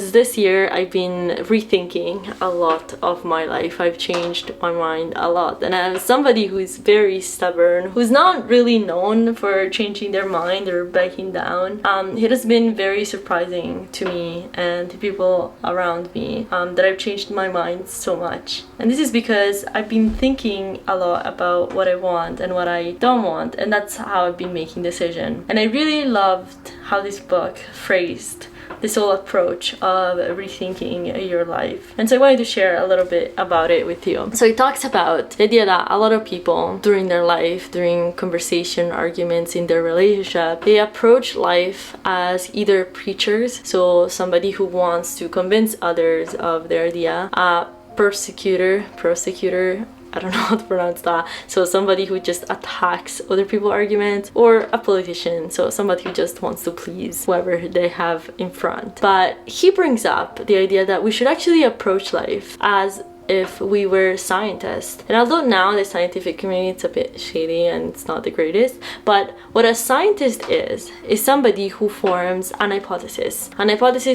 This year I've been rethinking a lot of my life. I've changed my mind a lot, and I'm somebody who's very stubborn, who's not really known for changing their mind or backing down. It has been very surprising to me and to people around me that I've changed my mind so much. And this is because I've been thinking a lot about what I want and what I don't want, and that's how I've been making decisions. And I really loved how this book phrased this whole approach of rethinking your life. And so I wanted to share a little bit about it with you. So it talks about the idea that a lot of people during their life, during conversation, arguments in their relationship, they approach life as either preachers, so somebody who wants to convince others of their idea, a prosecutor, I don't know how to pronounce that. So somebody who just attacks other people's arguments, or a politician, so somebody who just wants to please whoever they have in front. But he brings up the idea that we should actually approach life as if we were scientists. And although now the scientific community is a bit shady and it's not the greatest, but what a scientist is somebody who forms an hypothesis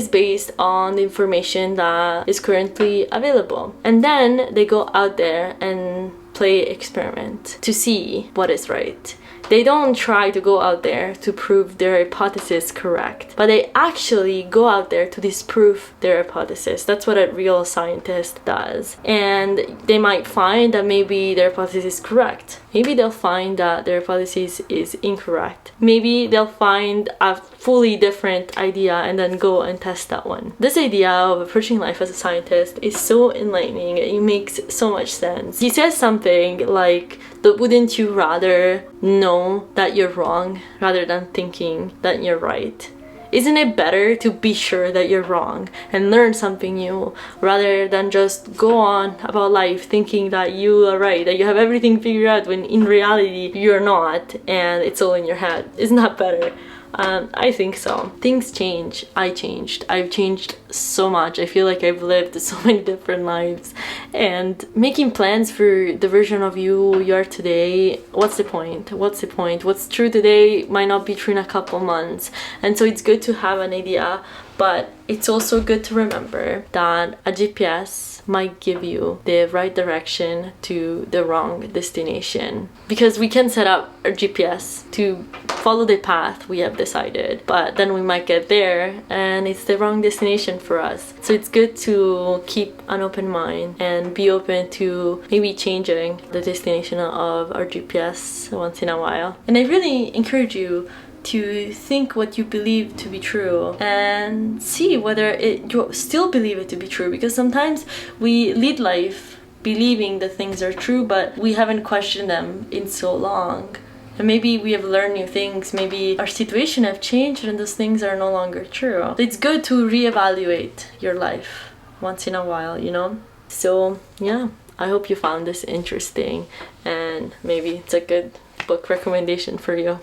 based on the information that is currently available. And then they go out there and play experiment to see what is right. They don't try to go out there to prove their hypothesis correct, but they actually go out there to disprove their hypothesis. That's what a real scientist does. And they might find that maybe their hypothesis is correct. Maybe they'll find that their hypothesis is incorrect. Maybe they'll find a fully different idea and then go and test that one. This idea of approaching life as a scientist is so enlightening. It makes so much sense. He says something like, wouldn't you rather know that you're wrong rather than thinking that you're right? Isn't it better to be sure that you're wrong and learn something new rather than just go on about life thinking that you are right, that you have everything figured out when in reality you're not and it's all in your head? Isn't that better? I think so. Things change. I changed. I've changed so much. I feel like I've lived so many different lives, and making plans for the version of you are today, what's the point? What's true today might not be true in a couple months. And so it's good to have an idea, but it's also good to remember that a GPS might give you the right direction to the wrong destination. Because we can set up our GPS to follow the path we have decided, but then we might get there and it's the wrong destination for us. So it's good to keep an open mind and be open to maybe changing the destination of our GPS once in a while. And I really encourage you to think what you believe to be true and see whether you still believe it to be true, because sometimes we lead life believing that things are true, but we haven't questioned them in so long. And maybe we have learned new things, maybe our situation have changed and those things are no longer true. So it's good to reevaluate your life once in a while, you know? So yeah, I hope you found this interesting and maybe it's a good book recommendation for you.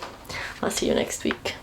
I'll see you next week.